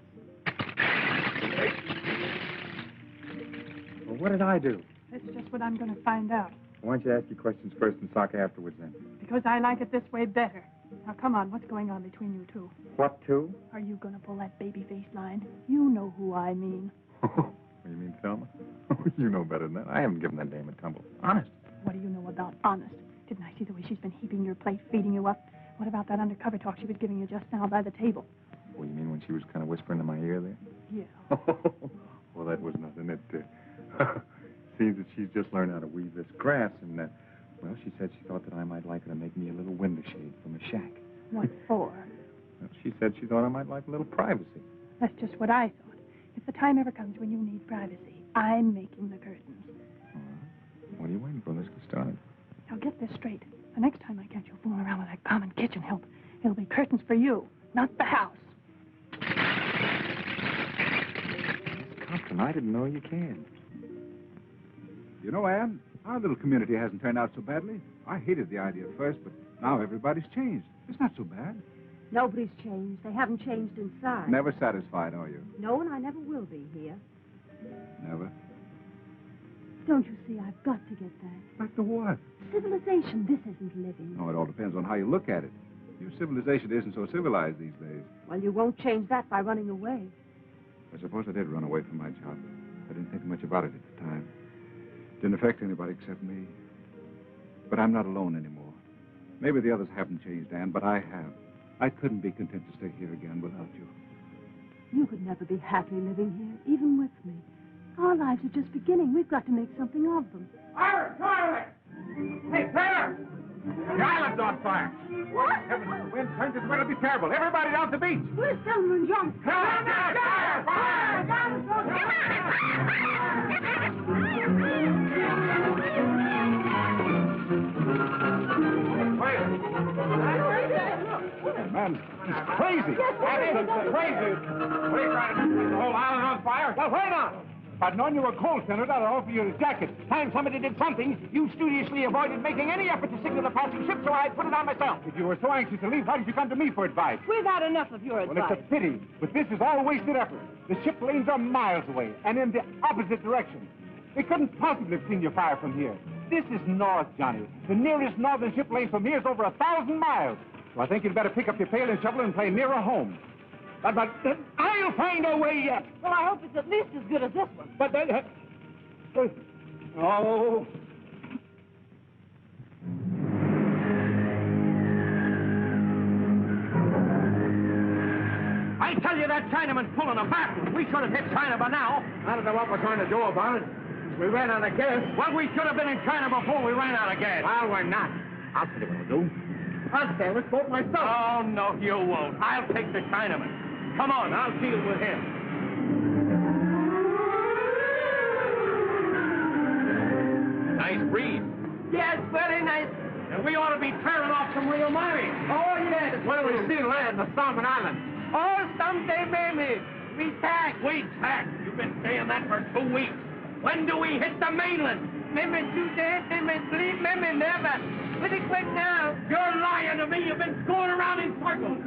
Well, what did I do? That's just what I'm going to find out. Why don't you ask your questions first and talk afterwards then? Because I like it this way better. Now, come on, what's going on between you two? What two? Are you going to pull that baby face line? You know who I mean. You mean Thelma? You know better than that. I haven't given that dame a tumble. Honest. What do you know about honest? Didn't I see the way she's been heaping your plate, feeding you up? What about that undercover talk she was giving you just now by the table? Oh, you mean when she was kind of whispering in my ear there? Yeah. Well, that was nothing. It seems that she's just learned how to weave this grass, and, well, she said she thought that I might like her to make me a little window shade from a shack. What for? Well, she said she thought I might like a little privacy. That's just what I thought. If the time ever comes when you need privacy, I'm making the curtains. All right. What are you waiting for? Let's get started. Now, get this straight. The next time I catch you fooling around with that common kitchen help, it'll be curtains for you, not the house. Compton, I didn't know you can. You know, Ann, our little community hasn't turned out so badly. I hated the idea at first, but now everybody's changed. It's not so bad. Nobody's changed. They haven't changed inside. Never satisfied, are you? No, and I never will be here. Never. Don't you see, I've got to get back. Back to what? Civilization, this isn't living. Oh, it all depends on how you look at it. Your civilization isn't so civilized these days. Well, you won't change that by running away. I suppose I did run away from my job. I didn't think much about it at the time. Didn't affect anybody except me. But I'm not alone anymore. Maybe the others haven't changed, Anne, but I have. I couldn't be content to stay here again without you. You could never be happy living here, even with me. Our lives are just beginning. We've got to make something of them. Iris, Iris! Hey, Taylor! The island's on fire. What? Heavens, the wind turns. It's going to be terrible. Everybody down to the beach. Where's Selma and John? Fire! Fire! Man, it's crazy. That's crazy. What are you trying to do? The whole island on fire? Well, wait on. If I'd known you were cold, Senator, I'd offer you a jacket. Time somebody did something, you studiously avoided making any effort to signal a passing ship, so I put it on myself. If you were so anxious to leave, why didn't you come to me for advice? We've had enough of your Well, it's a pity, but this is all wasted effort. The ship lanes are miles away, and in the opposite direction. They couldn't possibly have seen your fire from here. This is north, Johnny. The nearest northern ship lane from here is over 1,000 miles. So I think you'd better pick up your pail and shovel and play nearer home. But I'll find a way yet. Well, I hope it's at least as good as this one. But oh. I tell you, that Chinaman's pulling a fast one. We should have hit China by now. I don't know what we're going to do about it. We ran out of gas. Well, we should have been in China before we ran out of gas. Well, we're not. I'll tell you what we'll do. I'll stand this boat myself. Oh, no, you won't. I'll take the Chinaman. Come on, I'll deal with him. Nice breeze. Yes, very nice. And we ought to be tearing off some real money. Oh, yes. When do we see land, the Solomon Islands? Oh, someday, maybe. We tack. We tack. You've been saying that for 2 weeks. When do we hit the mainland? Maybe 2 days, maybe 3, maybe never. Pretty quick now. You're lying to me. You've been going around in circles.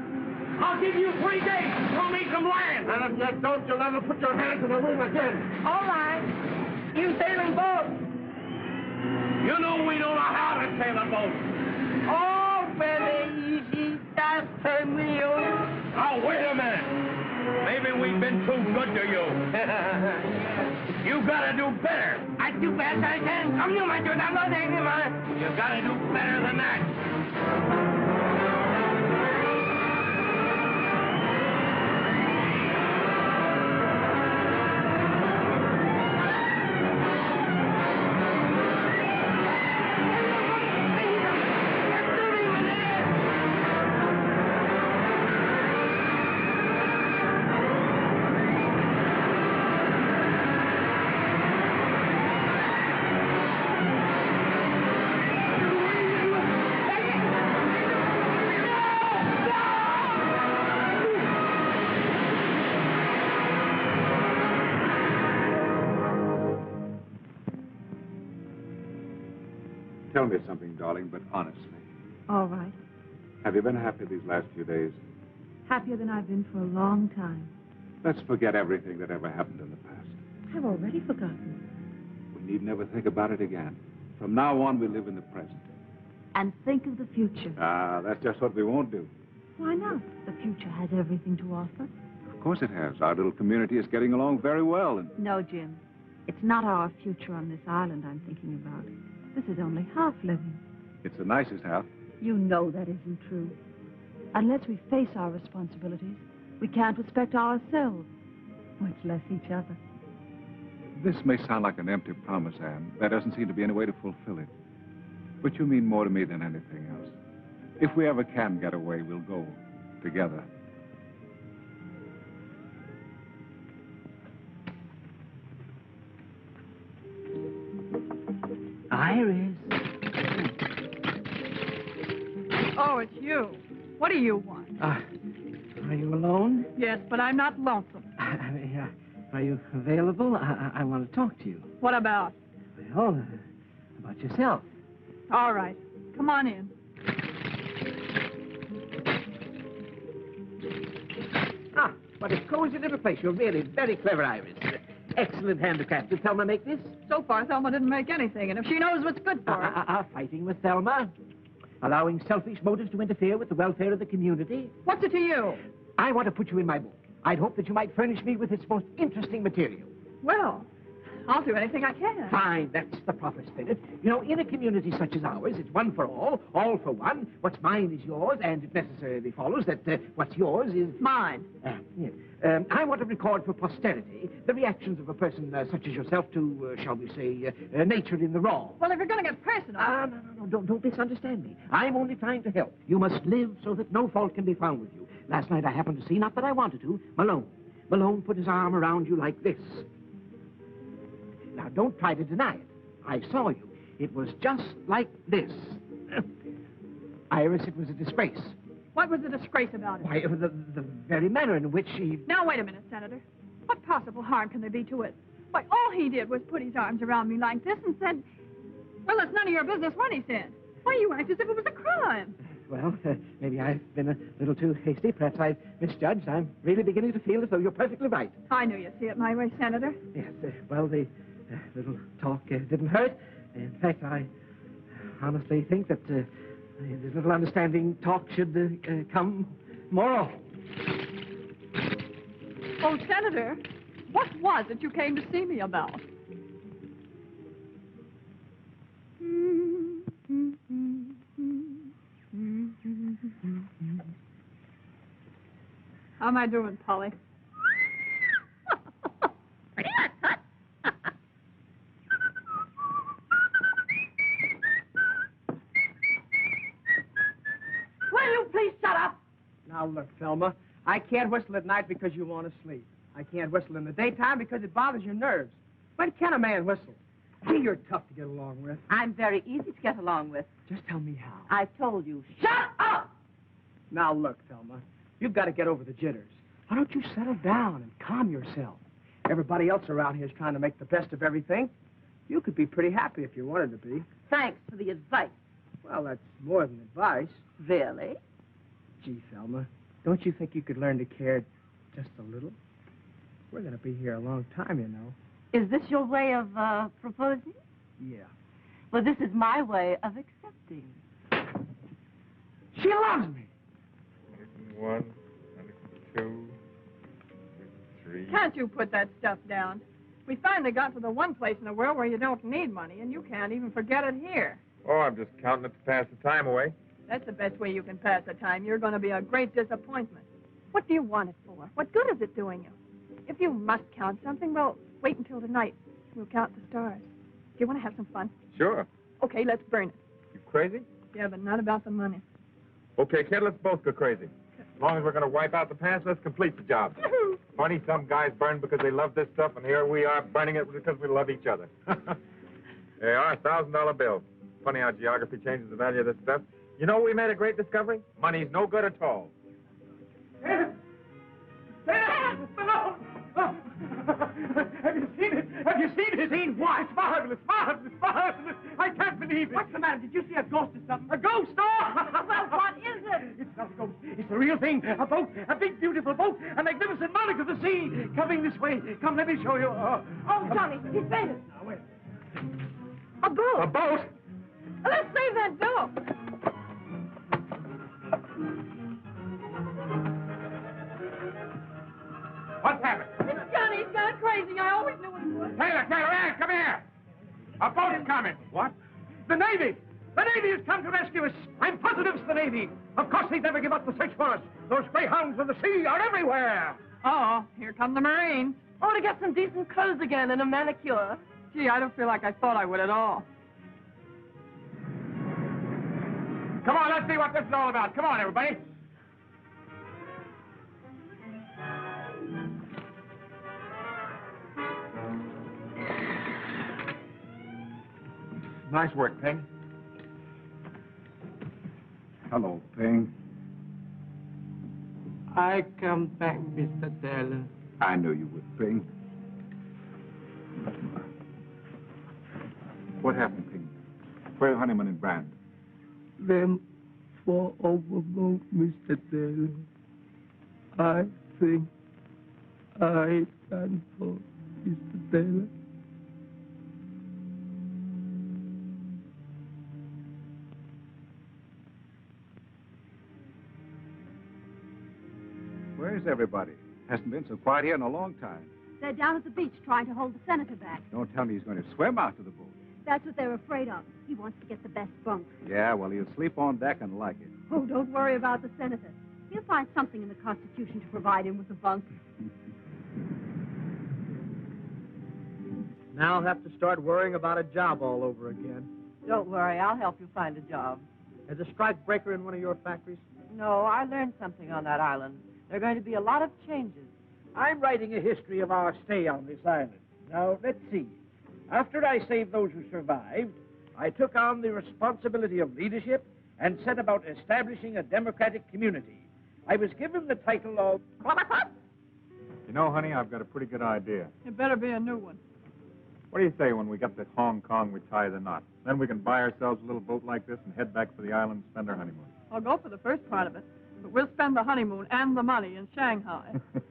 I'll give you 3 days. Show me some land. And if you don't, you'll never put your hands in the ring again. All right. You sailing boat. You know we don't know how to sail a boat. Oh, very easy. That's the meal. Now, wait a minute. Maybe we've been too good to you. You gotta do better. I do best I can. Come, you might do that. No, thank you, man. You gotta do better than that. Tell me something, darling, but honestly. All right. Have you been happy these last few days? Happier than I've been for a long time. Let's forget everything that ever happened in the past. I've already forgotten. We need never think about it again. From now on, we live in the present. And think of the future. Ah, that's just what we won't do. Why not? The future has everything to offer. Of course it has. Our little community is getting along very well. And No, Jim. It's not our future on this island I'm thinking about. This is only half living. it's the nicest half. You know that isn't true. Unless we face our responsibilities, we can't respect ourselves, much less each other. This may sound like an empty promise, Anne. There doesn't seem to be any way to fulfill it. But you mean more to me than anything else. If we ever can get away, we'll go together. Iris. Oh, it's you. What do you want? Are you alone? Yes, but I'm not lonesome. Are you available? I want to talk to you. What about? Well, about yourself. All right. Come on in. Ah, what a cozy little place. You're really very clever, Iris. Excellent handicraft. Did Thelma make this? So far, Thelma didn't make anything, and if she knows what's good for her... Fighting with Thelma? allowing selfish motives to interfere with the welfare of the community. What's it to you? I want to put you in my book. I'd hope that you might furnish me with its most interesting material. Well, I'll do anything I can. Fine, that's the proper spirit. You know, in a community such as ours, it's one for all for one. What's mine is yours, and it necessarily follows that what's yours is... Mine. Yes. I want to record for posterity the reactions of a person such as yourself to, shall we say, nature in the raw. Well, if you're going to get personal... No, don't misunderstand me. I'm only trying to help. You must live so that no fault can be found with you. Last night I happened to see, not that I wanted to, Malone. Malone put his arm around you like this. Now, don't try to deny it. I saw you. It was just like this. Iris, it was a disgrace. What was the disgrace about it? Why, the very manner in which she... Now, wait a minute, Senator. What possible harm can there be to it? Why, all he did was put his arms around me like this and said, well, it's none of your business what he said. Why, you act as if it was a crime. Well, maybe I've been a little too hasty. Perhaps I've misjudged. I'm really beginning to feel as though you're perfectly right. I knew you'd see it my way, Senator. Yes, well, the little talk didn't hurt. In fact, I honestly think that this little understanding talk should come more often. Oh, Senator, what was it you came to see me about? How am I doing, Polly? Pretty good, Tut. Will you please shut up? Now, look, Thelma, I can't whistle at night because you want to sleep. I can't whistle in the daytime because it bothers your nerves. When can a man whistle? Gee, you're tough to get along with. I'm very easy to get along with. Just tell me how. I've told you. Shut up! Now, look, Thelma, you've got to get over the jitters. Why don't you settle down and calm yourself? Everybody else around here is trying to make the best of everything. You could be pretty happy if you wanted to be. Thanks for the advice. Well, that's more than advice. Really? Gee, Thelma, don't you think you could learn to care just a little? We're going to be here a long time, you know. Is this your way of proposing? Yeah. Well, this is my way of accepting. She loves me. 1, 2, 3. Can't you put that stuff down? We finally got to the one place in the world where you don't need money, and you can't even forget it here. Oh, I'm just counting it to pass the time away. That's the best way you can pass the time. You're going to be a great disappointment. What do you want it for? What good is it doing you? If you must count something, well, wait until tonight. We'll count the stars. Do you want to have some fun? Sure. Okay, let's burn it. You crazy? Yeah, but not about the money. Okay, kid, let's both go crazy. As long as we're going to wipe out the past, let's complete the job. Funny, some guys burn because they love this stuff, and here we are burning it because we love each other. There you are, $1,000 bill. Funny how geography changes the value of this stuff. You know, we made a great discovery. Money's no good at all. Have you seen it? Have you seen it? Seen what? It's marvelous, marvelous, marvelous. I can't believe it. What's the matter? Did you see a ghost or something? A ghost? Oh! Well, what is it? It's not a ghost. It's the real thing. A boat. A big, beautiful boat. A magnificent monarch of the sea. Coming this way. Come, let me show you. Oh, Johnny, he's fainted. Now, wait. A boat. A boat? Let's save that door. What's happened? It's Johnny. He's gone crazy. I always knew he would. Taylor, Ann, come here. A boat is coming. What? The Navy. The Navy has come to rescue us. I'm positive it's the Navy. Of course, they'd never give up the search for us. Those greyhounds of the sea are everywhere. Uh-oh, here come the Marines. Oh, to get some decent clothes again and a manicure. Gee, I don't feel like I thought I would at all. Come on, let's see what this is all about. Come on, everybody. Nice work, Ping. Hello, Ping. I come back, Mr. Taylor. I knew you would, Ping. What happened, Ping? Where are Honeyman and Brand? Them fall overboard, Mr. Taylor. I think I done for Mr. Taylor. Where's everybody? Hasn't been so quiet here in a long time. They're down at the beach trying to hold the senator back. Don't tell me he's going to swim out to the boat. That's what they're afraid of. He wants to get the best bunk. Yeah, well, he'll sleep on deck and like it. Oh, don't worry about the senator. He'll find something in the Constitution to provide him with a bunk. Now I'll have to start worrying about a job all over again. Don't worry, I'll help you find a job. There's a strike breaker in one of your factories? No, I learned something on that island. There are going to be a lot of changes. I'm writing a history of our stay on this island. Now, let's see. After I saved those who survived, I took on the responsibility of leadership and set about establishing a democratic community. I was given the title of... You know, honey, I've got a pretty good idea. It better be a new one. What do you say when we get to Hong Kong, we tie the knot? Then we can buy ourselves a little boat like this and head back to the island and spend our honeymoon. I'll go for the first part of it, but we'll spend the honeymoon and the money in Shanghai. Looks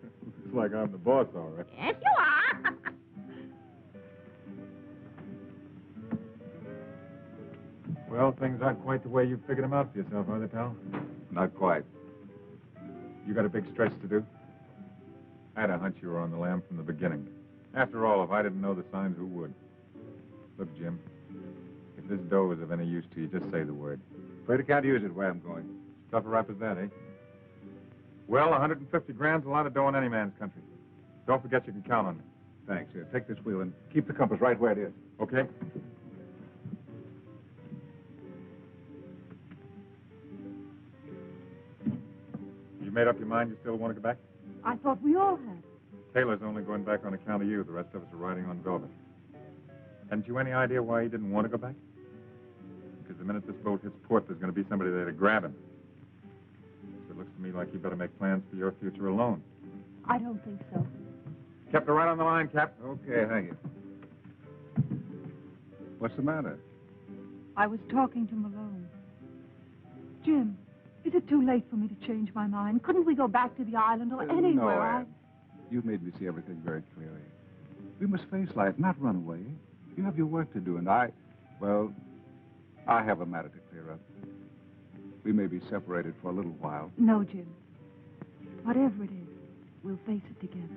like I'm the boss, all right. Yes, you are. Well, things aren't quite the way you figured them out for yourself, are they, pal? Not quite. You got a big stretch to do? I had a hunch you were on the lam from the beginning. After all, if I didn't know the signs, who would? Look, Jim, if this dough is of any use to you, just say the word. Afraid I can't use it where I'm going. Tough a rap as that, eh? Well, 150 grand's a lot of dough in any man's country. Don't forget you can count on me. Thanks. Here, take this wheel and keep the compass right where it is. Okay? You made up your mind you still want to go back? I thought we all had. Taylor's only going back on account of you. The rest of us are riding on velvet. Hadn't you any idea why he didn't want to go back? Because the minute this boat hits port, there's going to be somebody there to grab him. So it looks to me like you better make plans for your future alone. I don't think so. Kept her right on the line, Cap. Okay, thank you. What's the matter? I was talking to Malone. Jim, is it too late for me to change my mind? Couldn't we go back to the island or anywhere? No, Anne. You've made me see everything very clearly. We must face life, not run away. You have your work to do, and I have a matter to clear up. We may be separated for a little while. No, Jim. Whatever it is, we'll face it together.